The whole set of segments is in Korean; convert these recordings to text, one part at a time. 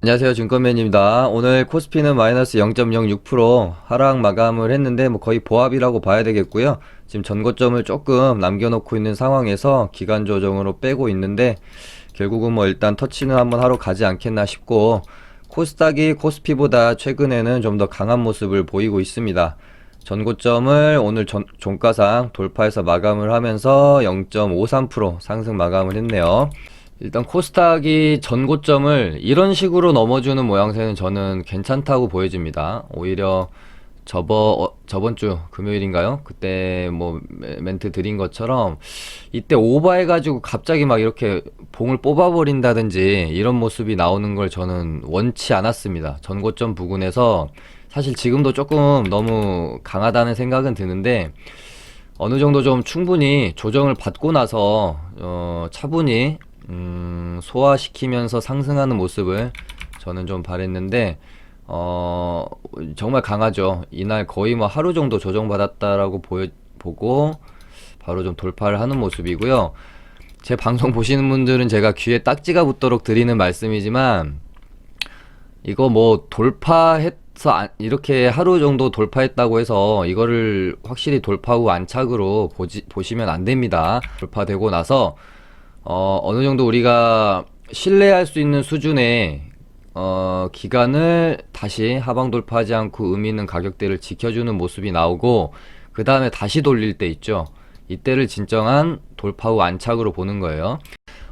안녕하세요, 증권맨입니다. 오늘 코스피는 마이너스 0.06% 하락 마감을 했는데 뭐 거의 보합이라고 봐야 되겠고요. 지금 전고점을 조금 남겨놓고 있는 상황에서 기간 조정으로 빼고 있는데 결국은 뭐 일단 터치는 한번 하러 가지 않겠나 싶고, 코스닥이 코스피보다 최근에는 좀 더 강한 모습을 보이고 있습니다. 전고점을 오늘 종가상 돌파해서 마감을 하면서 0.53% 상승 마감을 했네요. 일단 코스닥이 전고점을 이런 식으로 넘어주는 모양새는 저는 괜찮다고 보여집니다. 오히려 저번 주 금요일인가요? 그때 뭐 멘트 드린 것처럼 이때 오버해가지고 갑자기 막 이렇게 봉을 뽑아버린다든지 이런 모습이 나오는 걸 저는 원치 않았습니다. 전고점 부근에서 사실 지금도 조금 너무 강하다는 생각은 드는데, 어느 정도 좀 충분히 조정을 받고 나서 차분히 소화시키면서 상승하는 모습을 저는 좀 바랬는데, 정말 강하죠. 이날 거의 뭐 하루 정도 조정받았다라고 보고 바로 좀 돌파를 하는 모습이고요. 제 방송 보시는 분들은 제가 귀에 딱지가 붙도록 드리는 말씀이지만, 이거 뭐 돌파해서 이렇게 하루 정도 돌파했다고 해서 이거를 확실히 돌파 후 안착으로 보시면 안 됩니다. 돌파되고 나서 어느 정도 우리가 신뢰할 수 있는 수준의 기간을 다시 하방 돌파하지 않고 의미 있는 가격대를 지켜주는 모습이 나오고, 그 다음에 다시 돌릴 때 있죠. 이때를 진정한 돌파 후 안착으로 보는 거예요.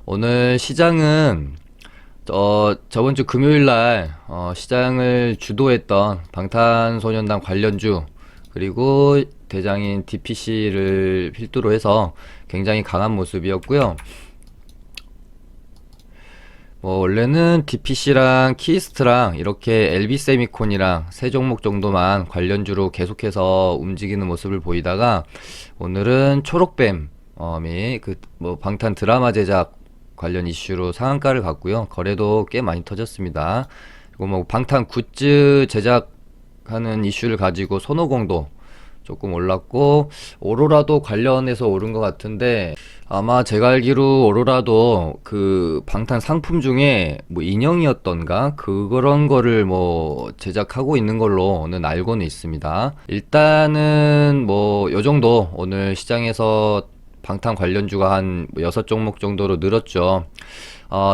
오늘 시장은 저번 주 금요일 날 시장을 주도했던 방탄소년단 관련주, 그리고 대장인 DPC를 필두로 해서 굉장히 강한 모습이었고요. 뭐 원래는 DPC랑 키스트랑 이렇게 LB세미콘이랑 세 종목 정도만 관련주로 계속해서 움직이는 모습을 보이다가, 오늘은 초록뱀이 그 뭐 방탄 드라마 제작 관련 이슈로 상한가를 갔고요. 거래도 꽤 많이 터졌습니다. 그리고 뭐 방탄 굿즈 제작하는 이슈를 가지고 손오공도 조금 올랐고, 오로라도 관련해서 오른 것 같은데, 아마 제가 알기로 오로라도 그 방탄 상품 중에 뭐 인형이었던가 그런 거를 뭐 제작하고 있는 걸로는 알고는 있습니다. 일단은 뭐 요 정도 오늘 시장에서 방탄 관련주가 한 6종목 정도로 늘었죠.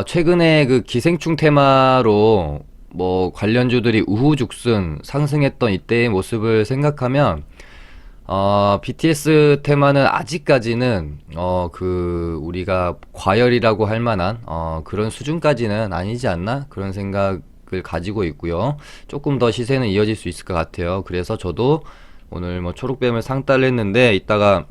최근에 그 기생충 테마로 뭐 관련주들이 우후죽순 상승했던 이때의 모습을 생각하면, BTS 테마는 아직까지는 그 우리가 과열이라고 할 만한 그런 수준까지는 아니지 않나, 그런 생각을 가지고 있고요. 조금 더 시세는 이어질 수 있을 것 같아요. 그래서 저도 오늘 뭐 초록뱀을 상따를 했는데, 이따가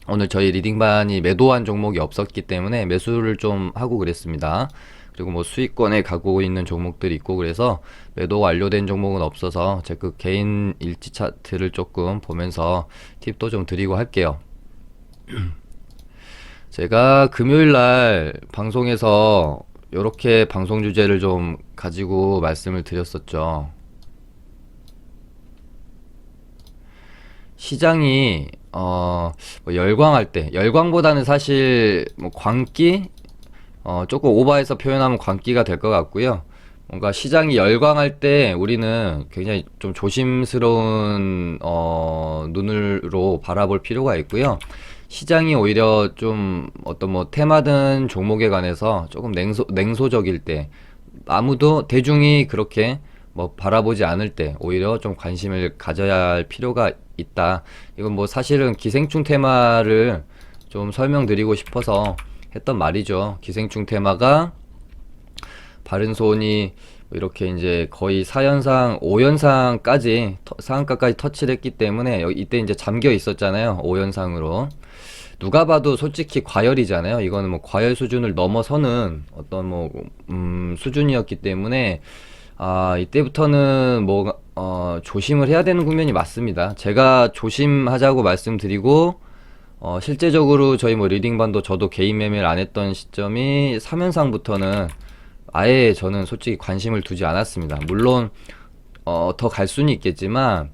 오늘 저희 리딩반이 매도한 종목이 없었기 때문에 매수를 좀 하고 그랬습니다. 그리고 뭐 수익권에 가고 있는 종목들이 있고, 그래서 매도 완료된 종목은 없어서 제 그 개인 일지 차트를 조금 보면서 팁도 좀 드리고 할게요. 제가 금요일 날 방송에서 이렇게 방송 주제를 좀 가지고 말씀을 드렸었죠. 시장이 뭐 열광할 때, 열광보다는 사실 뭐 광기, 조금 오버해서 표현하면 광기가 될 것 같고요. 뭔가 시장이 열광할 때 우리는 굉장히 좀 조심스러운 눈으로 바라볼 필요가 있고요. 시장이 오히려 좀 어떤 뭐 테마든 종목에 관해서 조금 냉소적일 때, 아무도 대중이 그렇게 뭐 바라보지 않을 때 오히려 좀 관심을 가져야 할 필요가 있다. 이건 뭐 사실은 기생충 테마를 좀 설명드리고 싶어서 했던 말이죠. 기생충 테마가 바른손이 이렇게 이제 거의 4연상, 5연상까지 상한가까지 터치를 했기 때문에 이때 이제 잠겨 있었잖아요. 5연상으로. 누가 봐도 솔직히 과열이잖아요. 이거는 뭐 과열 수준을 넘어서는 어떤 뭐 수준이었기 때문에, 이때부터는 뭐 조심을 해야 되는 국면이 맞습니다. 제가 조심하자고 말씀드리고, 실제적으로 저희 뭐 리딩반도 저도 개인 매매를 안 했던 시점이 3연상부터는 아예 저는 솔직히 관심을 두지 않았습니다. 물론 더 갈 수는 있겠지만,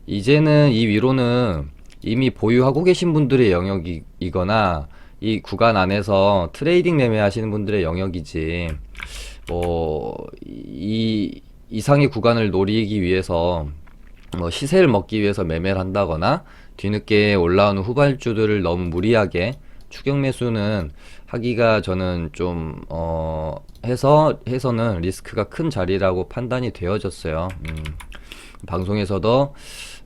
이제는 이 위로는 이미 보유하고 계신 분들의 영역이거나 이 구간 안에서 트레이딩 매매하시는 분들의 영역이지, 이 이상의 구간을 노리기 위해서 시세를 먹기 위해서 매매를 한다거나 뒤늦게 올라오는 후발주들을 너무 무리하게 추격 매수는 하기가 저는 좀 해서는 리스크가 큰 자리라고 판단이 되어졌어요. 방송에서도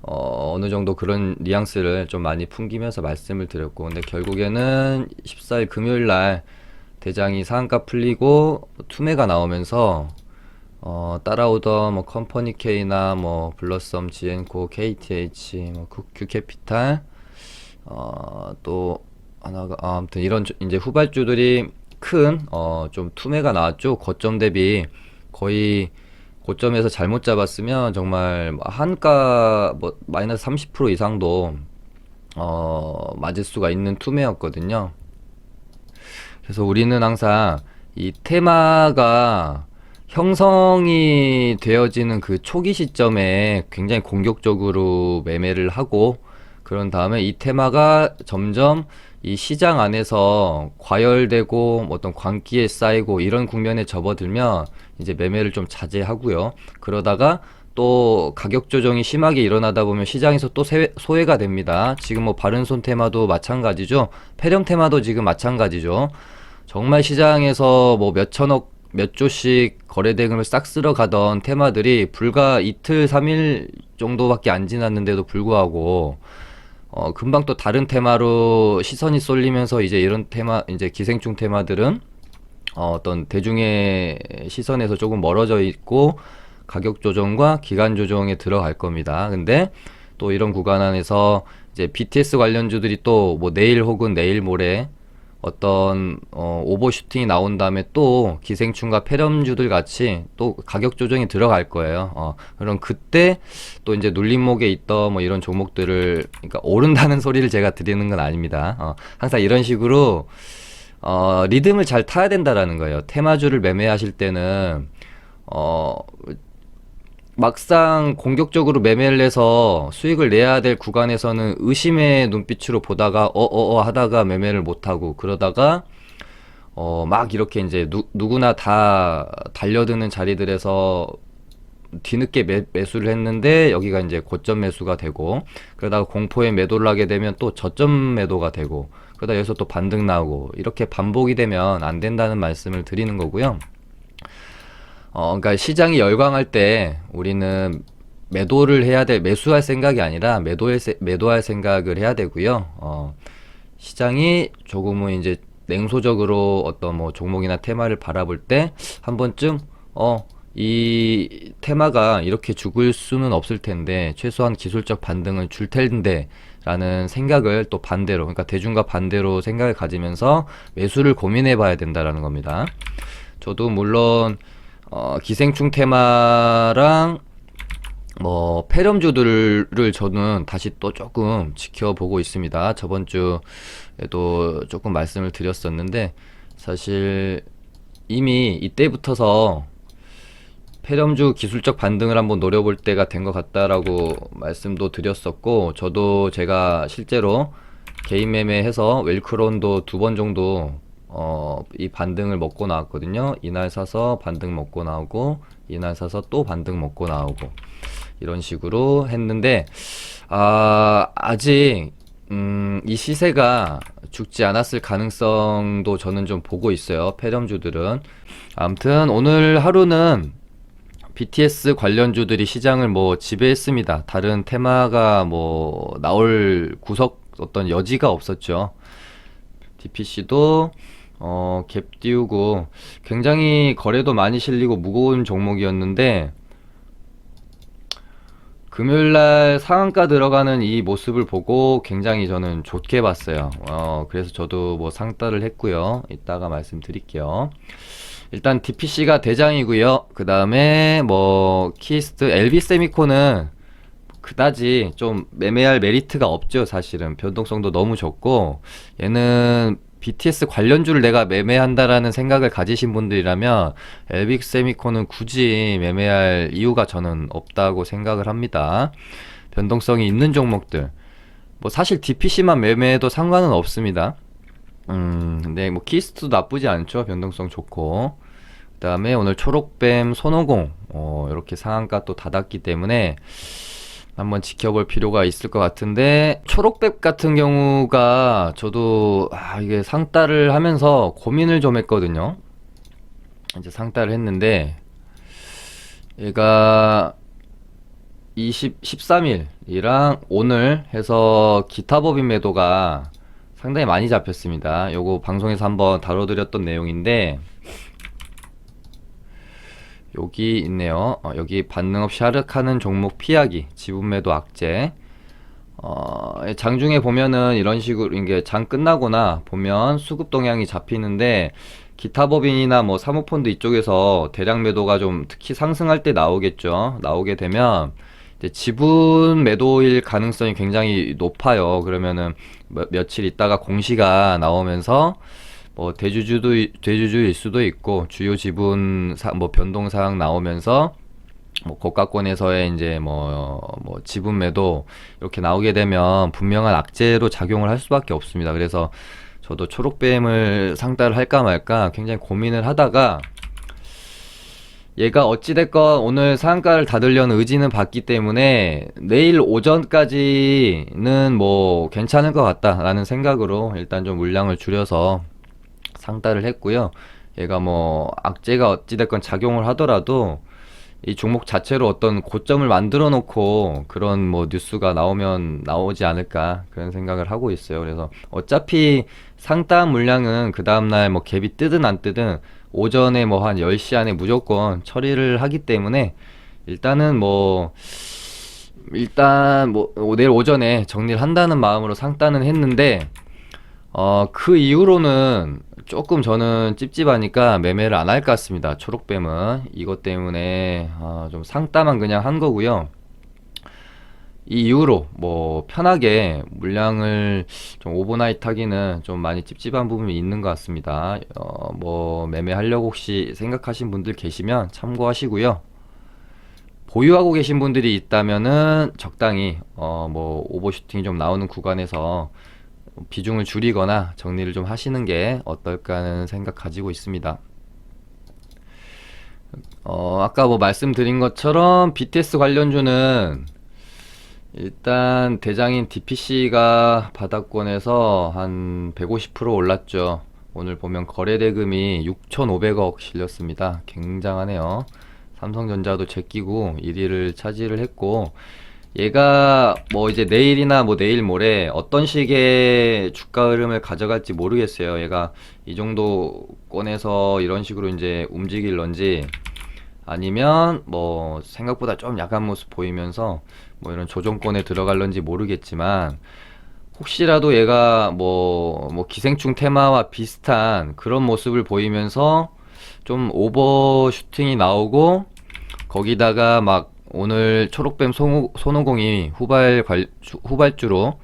어느 정도 그런 뉘앙스를 좀 많이 풍기면서 말씀을 드렸고, 근데 결국에는 14일 금요일 날 대장이 상한가 풀리고 투매가 나오면서 따라오던 뭐 컴퍼니 K나 뭐 블러썸, 지엔코, KTH, 뭐 Q캐피탈, 또 하나가 아무튼 이런 이제 후발주들이 큰 좀 투매가 나왔죠. 고점 대비 거의 고점에서 잘못 잡았으면 정말 한가 뭐 마이너스 30% 이상도 맞을 수가 있는 투매였거든요. 그래서 우리는 항상 이 테마가 형성이 되어지는 그 초기 시점에 굉장히 공격적으로 매매를 하고, 그런 다음에 이 테마가 점점 이 시장 안에서 과열되고 어떤 광기에 쌓이고 이런 국면에 접어들면 이제 매매를 좀 자제하고요. 그러다가 또 가격 조정이 심하게 일어나다 보면 시장에서 또 소외가 됩니다. 지금 뭐 바른손 테마도 마찬가지죠. 페렴 테마도 지금 마찬가지죠. 정말 시장에서 뭐 몇천억 몇 조씩 거래대금을 싹 쓸어 가던 테마들이 불과 이틀 3일 정도밖에 안 지났는데도 불구하고 금방 또 다른 테마로 시선이 쏠리면서 이제 이런 테마, 이제 기생충 테마들은 어떤 대중의 시선에서 조금 멀어져 있고 가격 조정과 기간 조정에 들어갈 겁니다. 근데 또 이런 구간 안에서 이제 BTS 관련주들이 또 뭐 내일 혹은 내일 모레 어떤 오버슈팅이 나온 다음에 또 기생충과 페렴주들 같이 또 가격 조정이 들어갈 거예요. 그럼 그때 또 이제 눌림목에 있던 뭐 이런 종목들을, 그러니까 오른다는 소리를 제가 드리는 건 아닙니다. 항상 이런 식으로 리듬을 잘 타야 된다라는 거예요. 테마주를 매매하실 때는 막상 공격적으로 매매를 해서 수익을 내야 될 구간에서는 의심의 눈빛으로 보다가 하다가 매매를 못하고, 그러다가 막 이렇게 이제 누구나 다 달려드는 자리들에서 뒤늦게 매수를 했는데 여기가 이제 고점 매수가 되고, 그러다가 공포에 매도를 하게 되면 또 저점 매도가 되고, 그러다 여기서 또 반등 나오고, 이렇게 반복이 되면 안 된다는 말씀을 드리는 거고요. 그러니까 시장이 열광할 때 우리는 매도를 해야 매수할 생각이 아니라 매도할 생각을 해야 되고요. 시장이 조금은 이제 냉소적으로 어떤 뭐 종목이나 테마를 바라볼 때 한 번쯤 이 테마가 이렇게 죽을 수는 없을 텐데 최소한 기술적 반등은 줄 텐데 라는 생각을 또 반대로, 그러니까 대중과 반대로 생각을 가지면서 매수를 고민해 봐야 된다라는 겁니다. 저도 물론 기생충 테마랑 뭐 페렴주들을 저는 다시 또 조금 지켜보고 있습니다. 저번 주에도 조금 말씀을 드렸었는데, 사실 이미 이때부터서 페렴주 기술적 반등을 한번 노려볼 때가 된 것 같다라고 말씀도 드렸었고, 저도 제가 실제로 개인 매매해서 웰크론도 2번 정도 이 반등을 먹고 나왔거든요. 이날 사서 반등 먹고 나오고, 이날 사서 또 반등 먹고 나오고, 이런 식으로 했는데, 아직 이 시세가 죽지 않았을 가능성도 저는 좀 보고 있어요. 페렴주들은. 아무튼 오늘 하루는 BTS 관련주들이 시장을 뭐 지배했습니다. 다른 테마가 뭐 나올 어떤 여지가 없었죠. DPC도 갭 띄우고 굉장히 거래도 많이 실리고 무거운 종목이었는데, 금요일날 상한가 들어가는 이 모습을 보고 굉장히 저는 좋게 봤어요. 그래서 저도 뭐 상따를 했고요. 이따가 말씀드릴게요. 일단 DPC가 대장이고요. 그 다음에 뭐 키스트, LB세미콘은 그다지 좀 매매할 메리트가 없죠. 사실은 변동성도 너무 적고, 얘는 BTS 관련주를 내가 매매한다라는 생각을 가지신 분들이라면 엘빅세미콘은 굳이 매매할 이유가 저는 없다고 생각을 합니다. 변동성이 있는 종목들, 뭐 사실 DPC만 매매해도 상관은 없습니다. 근데 뭐 키스트도 나쁘지 않죠. 변동성 좋고. 그다음에 오늘 초록뱀 손오공 이렇게 상한가 또 닫았기 때문에 한번 지켜볼 필요가 있을 것 같은데, 초록뱀 같은 경우가 저도 이게 상따를 하면서 고민을 좀 했거든요. 이제 상따를 했는데 얘가 13일이랑 오늘 해서 기타 법인 매도가 상당히 많이 잡혔습니다. 요거 방송에서 한번 다뤄드렸던 내용인데, 여기 있네요. 여기 반등 없이 하락하는 종목 피하기, 지분 매도 악재. 장중에 보면은 이런 식으로 이게 장 끝나거나 보면 수급 동향이 잡히는데, 기타 법인이나 뭐 사모펀드 이쪽에서 대량 매도가 좀 특히 상승할 때 나오겠죠. 나오게 되면 이제 지분 매도일 가능성이 굉장히 높아요. 그러면은 며칠 있다가 공시가 나오면서 뭐 대주주일 수도 있고, 주요 지분 뭐 변동 사항 나오면서 뭐 고가권에서의 이제 뭐 지분 매도 이렇게 나오게 되면 분명한 악재로 작용을 할 수밖에 없습니다. 그래서 저도 초록뱀을 상따를 할까 말까 굉장히 고민을 하다가, 얘가 어찌됐건 오늘 상한가를 닫으려는 의지는 봤기 때문에 내일 오전까지는 뭐 괜찮을 것 같다라는 생각으로 일단 좀 물량을 줄여서 상따를 했고요. 얘가 뭐 악재가 어찌됐건 작용을 하더라도 이 종목 자체로 어떤 고점을 만들어 놓고 그런 뭐 뉴스가 나오지 않을까, 그런 생각을 하고 있어요. 그래서 어차피 상따한 물량은 그 다음날 뭐 갭이 뜨든 안 뜨든 오전에 뭐 한 10시 안에 무조건 처리를 하기 때문에 일단 뭐 내일 오전에 정리를 한다는 마음으로 상따는 했는데, 그 이후로는 조금 저는 찝찝하니까 매매를 안 할 것 같습니다. 초록뱀은 이것 때문에 좀 상따만 그냥 한 거고요. 이 이후로 뭐 편하게 물량을 좀 오버나이트 하기는 좀 많이 찝찝한 부분이 있는 것 같습니다. 뭐 매매하려고 혹시 생각하신 분들 계시면 참고하시고요. 보유하고 계신 분들이 있다면은 적당히 뭐 오버슈팅이 좀 나오는 구간에서 비중을 줄이거나 정리를 좀 하시는 게 어떨까 하는 생각 가지고 있습니다. 아까 뭐 말씀드린 것처럼 BTS 관련주는 일단 대장인 DPC가 바닥권에서 한 150% 올랐죠. 오늘 보면 거래대금이 6,500억 실렸습니다. 굉장하네요. 삼성전자도 제끼고 1위를 차지를 했고, 얘가 뭐 이제 내일이나 뭐 내일 모레 어떤 식의 주가 흐름을 가져갈지 모르겠어요. 얘가 이 정도 권에서 이런 식으로 이제 움직일런지, 아니면 뭐 생각보다 좀 약한 모습 보이면서 뭐 이런 조정권에 들어갈런지 모르겠지만, 혹시라도 얘가 뭐 기생충 테마와 비슷한 그런 모습을 보이면서 좀 오버슈팅이 나오고, 거기다가 막 오늘 초록뱀 손오공이 후발주로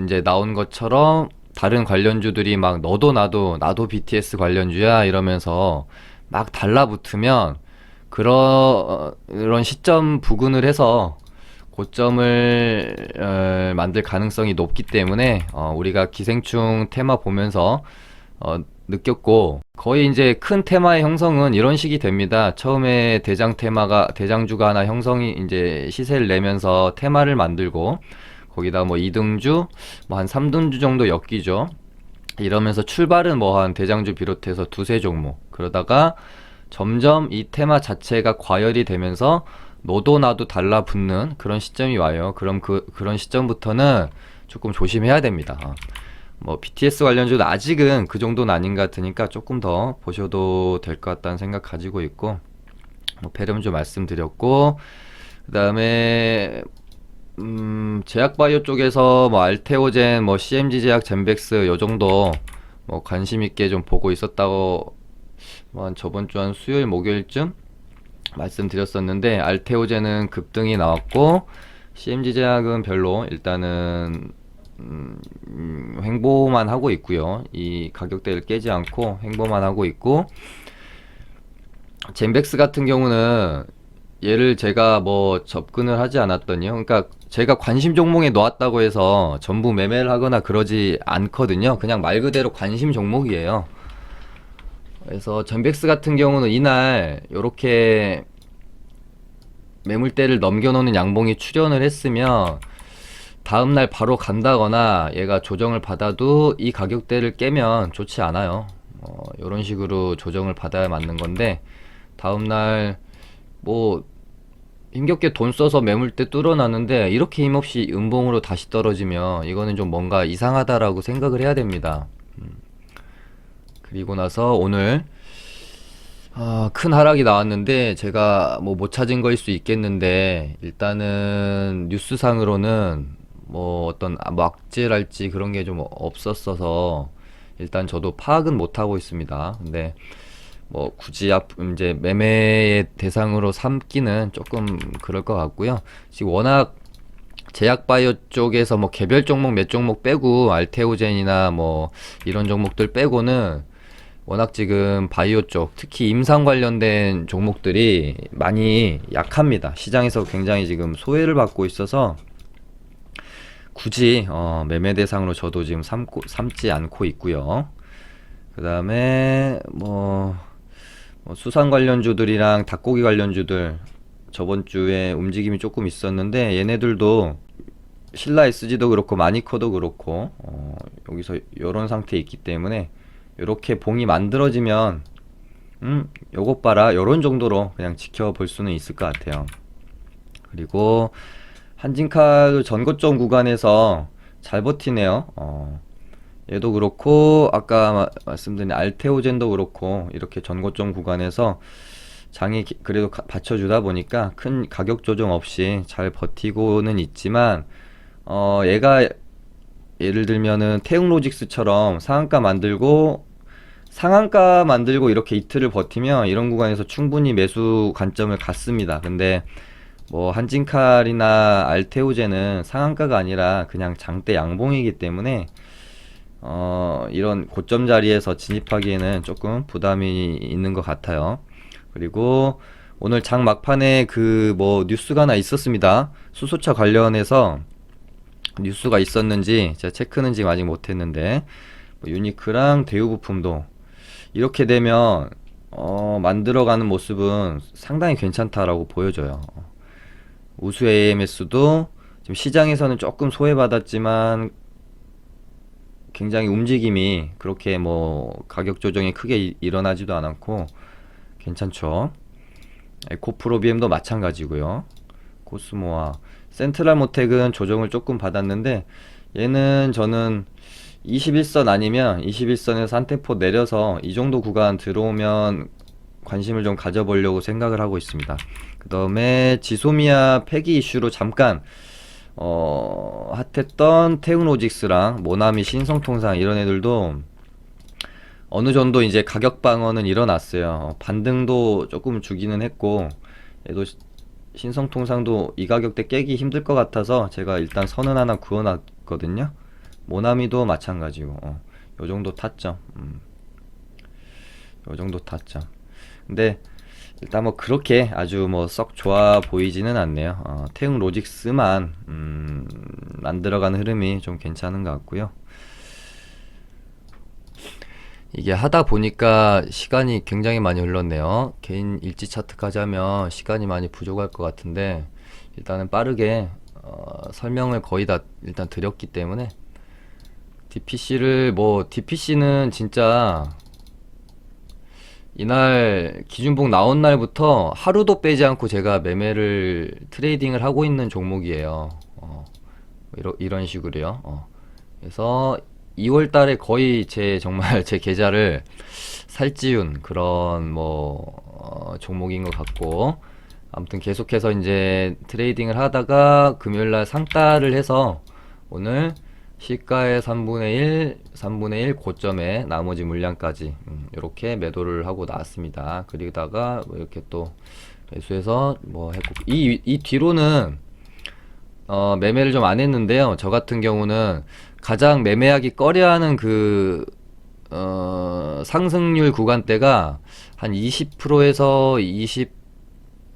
이제 나온 것처럼 다른 관련주들이 막 너도 나도 BTS 관련주야 이러면서 막 달라붙으면 그런 시점 부근을 해서 고점을 만들 가능성이 높기 때문에 우리가 기생충 테마 보면서 느꼈고, 거의 이제 큰 테마의 형성은 이런 식이 됩니다. 처음에 대장주가 하나 형성이 이제 시세를 내면서 테마를 만들고, 거기다 뭐 2등주, 뭐 한 3등주 정도 엮이죠. 이러면서 출발은 뭐 한 대장주 비롯해서 두세 종목, 그러다가 점점 이 테마 자체가 과열이 되면서 너도 나도 달라붙는 그런 시점이 와요. 그럼 그런 시점부터는 조금 조심해야 됩니다. 뭐 BTS 관련주도 아직은 그 정도는 아닌 것 같으니까 조금 더 보셔도 될 것 같다는 생각 가지고 있고, 뭐 페름주 말씀드렸고, 그 다음에 제약바이오 쪽에서 뭐 알테오젠, 뭐 CMG제약, 젠백스 요 정도 뭐 관심 있게 좀 보고 있었다고 뭐 한 저번 주 한 수요일 목요일쯤 말씀드렸었는데, 알테오젠은 급등이 나왔고 CMG제약은 별로 일단은 횡보만 하고 있고요. 이 가격대를 깨지 않고 횡보만 하고 있고, 젠백스 같은 경우는 얘를 제가 뭐 접근을 하지 않았더니요. 그러니까 제가 관심 종목에 놓았다고 해서 전부 매매를 하거나 그러지 않거든요. 그냥 말 그대로 관심 종목이에요. 그래서 전백스 같은 경우는 이날 요렇게 매물대를 넘겨놓는 양봉이 출현을 했으면 다음날 바로 간다거나 얘가 조정을 받아도 이 가격대를 깨면 좋지 않아요. 요런 식으로 조정을 받아야 맞는 건데, 다음날 뭐 힘겹게 돈 써서 매물대 뚫어놨는데 이렇게 힘없이 음봉으로 다시 떨어지면 이거는 좀 뭔가 이상하다라고 생각을 해야 됩니다. 그리고 나서 오늘 큰 하락이 나왔는데 제가 뭐 못 찾은 거일 수 있겠는데, 일단은 뉴스상으로는 뭐 어떤 악재랄지 그런 게 좀 없었어서 일단 저도 파악은 못 하고 있습니다. 근데 뭐 굳이 이제 매매의 대상으로 삼기는 조금 그럴 것 같고요. 지금 워낙 제약바이오 쪽에서 뭐 개별 종목 몇 종목 빼고 알테오젠이나 뭐 이런 종목들 빼고는 워낙 지금 바이오 쪽, 특히 임상 관련된 종목들이 많이 약합니다. 시장에서 굉장히 지금 소외를 받고 있어서 굳이 매매 대상으로 저도 지금 삼지 않고 있고요. 그 다음에 뭐 수산 관련주들이랑 닭고기 관련주들 저번 주에 움직임이 조금 있었는데, 얘네들도 신라 SG도 그렇고 마니커도 그렇고 여기서 이런 상태에 있기 때문에 이렇게 봉이 만들어지면 요것 봐라 요런 정도로 그냥 지켜볼 수는 있을 것 같아요. 그리고 한진칼도 전고점 구간에서 잘 버티네요. 얘도 그렇고 아까 말씀드린 알테오젠도 그렇고 이렇게 전고점 구간에서 장이 그래도 받쳐주다 보니까 큰 가격 조정 없이 잘 버티고는 있지만, 얘가 예를 들면은 태웅로직스처럼 상한가 만들고 이렇게 이틀을 버티면 이런 구간에서 충분히 매수 관점을 갖습니다. 근데 뭐 한진칼이나 알테오젠은 상한가가 아니라 그냥 장대 양봉이기 때문에 이런 고점 자리에서 진입하기에는 조금 부담이 있는 것 같아요. 그리고 오늘 장 막판에 그 뭐 뉴스가 하나 있었습니다. 수소차 관련해서 뉴스가 있었는지 제가 체크는 지금 아직 못했는데, 뭐 유니크랑 대우부품도 이렇게 되면 만들어가는 모습은 상당히 괜찮다라고 보여져요. 우수 AMS도 지금 시장에서는 조금 소외받았지만 굉장히 움직임이 그렇게 뭐 가격 조정이 크게 일어나지도 않았고 괜찮죠. 에코프로비엠도 마찬가지고요. 코스모와 센트럴모텍은 조정을 조금 받았는데, 얘는 저는 21선 아니면 21선에서 한 템포 내려서 이 정도 구간 들어오면 관심을 좀 가져보려고 생각을 하고 있습니다. 그 다음에 지소미아 폐기 이슈로 잠깐 핫했던 태웅로직스랑 모나미 신성통상 이런 애들도 어느 정도 이제 가격 방어는 일어났어요. 반등도 조금 주기는 했고, 얘도 신성통상도 이 가격대 깨기 힘들 것 같아서 제가 일단 선은 하나 그어놨거든요. 모나미도 마찬가지고 요 정도 타점. 요 정도 타점. 근데 일단 뭐 그렇게 아주 뭐 썩 좋아 보이지는 않네요. 태웅 로직스만 만들어가는 흐름이 좀 괜찮은 것 같고요. 이게 하다 보니까 시간이 굉장히 많이 흘렀네요. 개인 일지 차트까지 하면 시간이 많이 부족할 것 같은데, 일단은 빠르게 설명을 거의 다 일단 드렸기 때문에 DPC는 진짜 이날 기준봉 나온 날부터 하루도 빼지 않고 제가 매매를 트레이딩을 하고 있는 종목이에요. 이런 식으로요. 그래서 2월 달에 거의 정말 제 계좌를 살찌운 그런 종목인 것 같고, 아무튼 계속해서 이제 트레이딩을 하다가 금요일날 상따를 해서 오늘 시가의 3분의 1 고점에 나머지 물량까지 이렇게 매도를 하고 나왔습니다. 그러다가 이렇게 또 매수해서 했고, 이 뒤로는 매매를 좀 안 했는데요. 저 같은 경우는 가장 매매하기 꺼려하는 상승률 구간대가 한 20%에서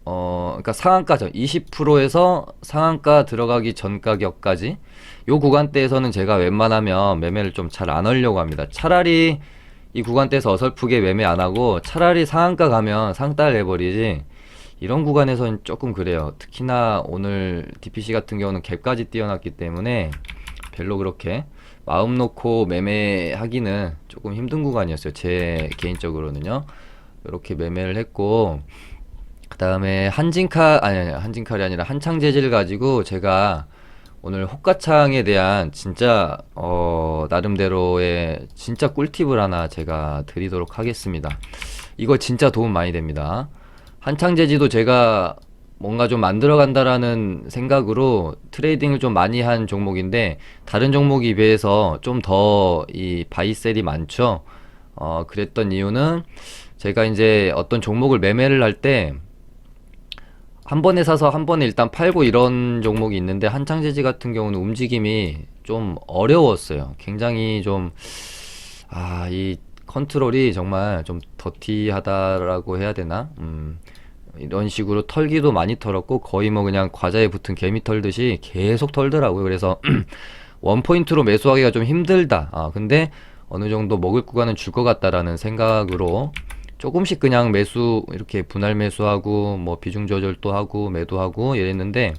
그러니까 상한가죠. 20%에서 상한가 들어가기 전 가격까지 요 구간대에서는 제가 웬만하면 매매를 좀 잘 안 하려고 합니다. 차라리 이 구간대에서 어설프게 매매 안 하고 차라리 상한가 가면 상따를 해버리지, 이런 구간에서는 조금 그래요. 특히나 오늘 DPC 같은 경우는 갭까지 띄어놨기 때문에 별로 그렇게 마음 놓고 매매하기는 조금 힘든 구간이었어요. 제 개인적으로는요. 이렇게 매매를 했고, 그 다음에 한진칼이 아니라 한창재질 가지고 제가 오늘 호가창에 대한 진짜 나름대로의 진짜 꿀팁을 하나 제가 드리도록 하겠습니다. 이거 진짜 도움 많이 됩니다. 한창재지도 제가 뭔가 좀 만들어 간다라는 생각으로 트레이딩을 좀 많이 한 종목인데, 다른 종목에 비해서 좀 더 이 바이셀이 많죠. 그랬던 이유는 제가 이제 어떤 종목을 매매를 할 때 한 번에 사서 한 번에 일단 팔고 이런 종목이 있는데, 한창재지 같은 경우는 움직임이 좀 어려웠어요. 굉장히 좀, 이 컨트롤이 정말 좀 더티하다라고 해야 되나? 이런 식으로 털기도 많이 털었고, 거의 뭐 그냥 과자에 붙은 개미 털듯이 계속 털더라고요. 그래서 원포인트로 매수하기가 좀 힘들다. 근데 어느 정도 먹을 구간은 줄 것 같다라는 생각으로 조금씩 그냥 매수, 이렇게 분할 매수하고 뭐 비중 조절도 하고 매도하고 이랬는데,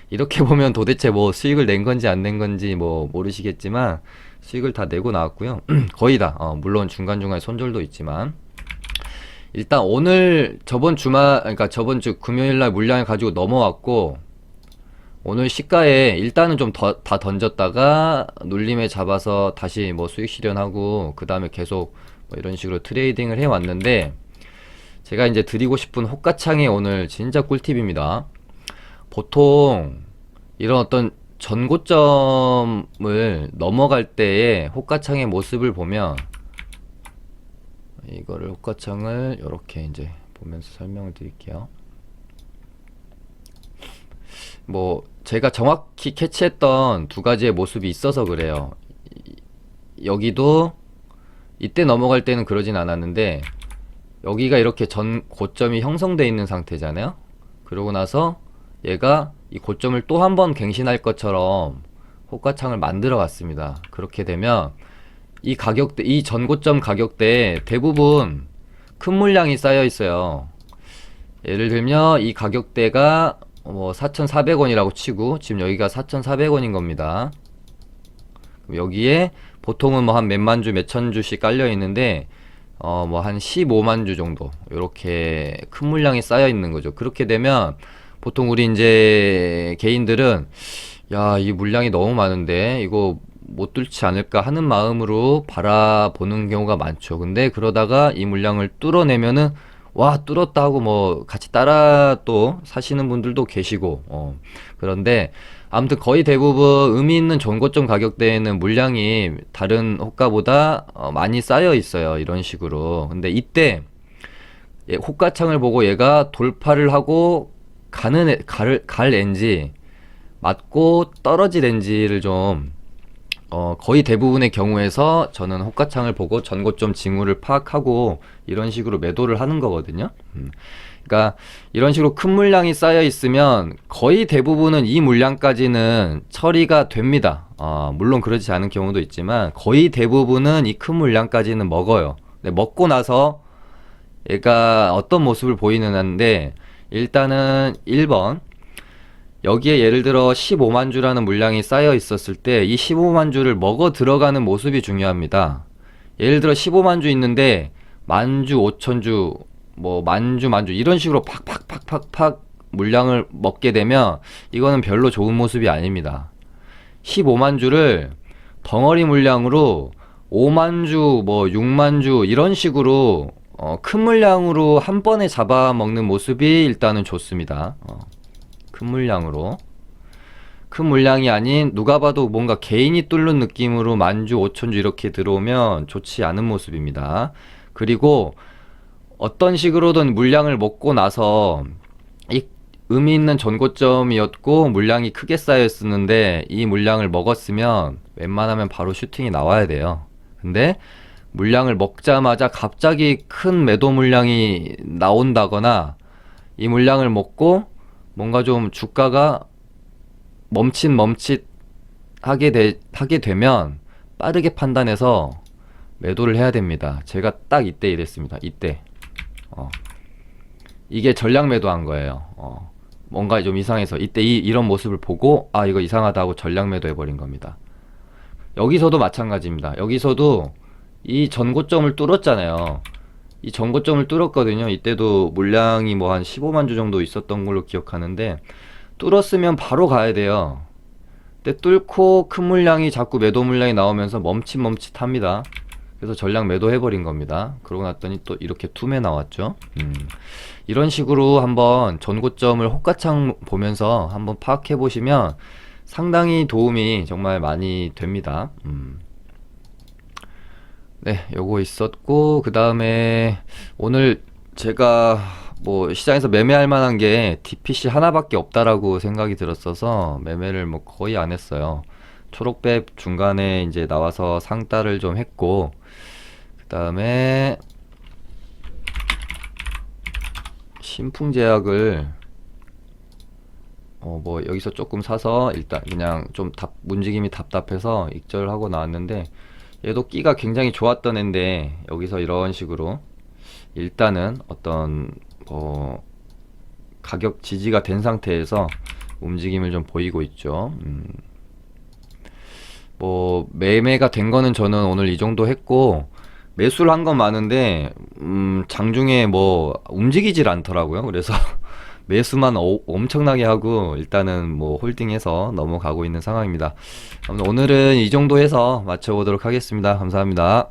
이렇게 보면 도대체 뭐 수익을 낸 건지 안 낸 건지 뭐 모르시겠지만 수익을 다 내고 나왔고요. 거의 다. 물론 중간중간에 손절도 있지만, 일단 오늘 그러니까 저번 주 금요일 날 물량을 가지고 넘어왔고, 오늘 시가에 일단은 좀 다 던졌다가 눌림에 잡아서 다시 뭐 수익 실현하고, 그 다음에 계속 뭐 이런 식으로 트레이딩을 해 왔는데, 제가 이제 드리고 싶은 호가창이 오늘 진짜 꿀팁입니다. 보통 이런 어떤 전고점을 넘어갈 때의 호가창의 모습을 보면, 이거를 호가창을 이렇게 이제 보면서 설명을 드릴게요. 뭐 제가 정확히 캐치했던 두 가지의 모습이 있어서 그래요. 여기도 이때 넘어갈 때는 그러진 않았는데, 여기가 이렇게 전 고점이 형성되어 있는 상태잖아요. 그러고 나서 얘가 이 고점을 또 한 번 갱신할 것처럼 호가창을 만들어 갔습니다. 그렇게 되면 이 가격대, 이 전고점 가격대에 대부분 큰 물량이 쌓여 있어요. 예를 들면 이 가격대가 뭐 4,400원이라고 치고, 지금 여기가 4,400원인 겁니다. 여기에 보통은 뭐 한 몇만 주, 몇천 주씩 깔려 있는데, 뭐 한 15만 주 정도 이렇게 큰 물량이 쌓여 있는 거죠. 그렇게 되면 보통 우리 이제 개인들은, 야, 이 물량이 너무 많은데 이거 못 뚫지 않을까 하는 마음으로 바라보는 경우가 많죠. 근데 그러다가 이 물량을 뚫어내면은, 와, 뚫었다 하고 뭐 같이 따라 또 사시는 분들도 계시고, 그런데 아무튼 거의 대부분 의미 있는 전고점 가격대에는 물량이 다른 호가보다 많이 쌓여 있어요. 이런 식으로. 근데 이때 호가창을 보고 얘가 돌파를 하고 갈 앤지 맞고 떨어질 앤지를 좀, 거의 대부분의 경우에서 저는 호가창을 보고 전고점 징후를 파악하고 이런 식으로 매도를 하는 거거든요. 그러니까 이런 식으로 큰 물량이 쌓여 있으면 거의 대부분은 이 물량까지는 처리가 됩니다. 물론 그렇지 않은 경우도 있지만 거의 대부분은 이 큰 물량까지는 먹어요. 근데 먹고 나서 얘가 어떤 모습을 보이느냐인데, 일단은 1번, 여기에 예를 들어 15만 주라는 물량이 쌓여 있었을 때 이 15만 주를 먹어 들어가는 모습이 중요합니다. 예를 들어 15만 주 있는데 만주, 5천 주, 뭐 만주 이런 식으로 팍팍팍팍팍 물량을 먹게 되면 이거는 별로 좋은 모습이 아닙니다. 15만 주를 덩어리 물량으로 5만 주, 뭐 6만 주 이런 식으로 큰 물량으로 한 번에 잡아먹는 모습이 일단은 좋습니다. 큰 물량으로. 큰 물량이 아닌 누가 봐도 뭔가 개인이 뚫는 느낌으로 만주, 5천주 이렇게 들어오면 좋지 않은 모습입니다. 그리고 어떤 식으로든 물량을 먹고 나서 이 의미 있는 전고점이었고 물량이 크게 쌓였었는데, 이 물량을 먹었으면 웬만하면 바로 슈팅이 나와야 돼요. 근데 물량을 먹자마자 갑자기 큰 매도 물량이 나온다거나, 이 물량을 먹고 뭔가 좀 주가가 멈칫 하게 되면 빠르게 판단해서 매도를 해야 됩니다. 제가 딱 이때 이랬습니다. 이때 이게 전량 매도한 거예요. 뭔가 좀 이상해서 이때 이런 모습을 보고 아 이거 이상하다 하고 전량 매도 해버린 겁니다. 여기서도 마찬가지입니다. 여기서도 이 전고점을 뚫었잖아요. 이 전고점을 뚫었거든요. 이때도 물량이 뭐 한 15만 주 정도 있었던 걸로 기억하는데 뚫었으면 바로 가야 돼요. 근데 뚫고 큰 물량이 자꾸 매도 물량이 나오면서 멈칫멈칫합니다. 그래서 전량 매도해버린 겁니다. 그러고 났더니 또 이렇게 툼에 나왔죠. 이런 식으로 한번 전고점을 호가창 보면서 한번 파악해 보시면 상당히 도움이 정말 많이 됩니다. 네, 요거 있었고 그 다음에 오늘 제가 뭐 시장에서 매매할 만한 게 DPC 하나밖에 없다라고 생각이 들었어서 매매를 뭐 거의 안 했어요. 초록배 중간에 이제 나와서 상따를 좀 했고 그 다음에 신풍제약을 뭐 여기서 조금 사서 일단 그냥 좀 움직임이 답답해서 익절하고 나왔는데 얘도 끼가 굉장히 좋았던 앤데 여기서 이런 식으로 일단은 어떤 가격 지지가 된 상태에서 움직임을 좀 보이고 있죠. 뭐 매매가 된 거는 저는 오늘 이 정도 했고 매수를 한 건 많은데 장중에 뭐 움직이질 않더라고요. 그래서 매수만 엄청나게 하고 일단은 뭐 홀딩해서 넘어가고 있는 상황입니다. 오늘은 이 정도 해서 마쳐보도록 하겠습니다. 감사합니다.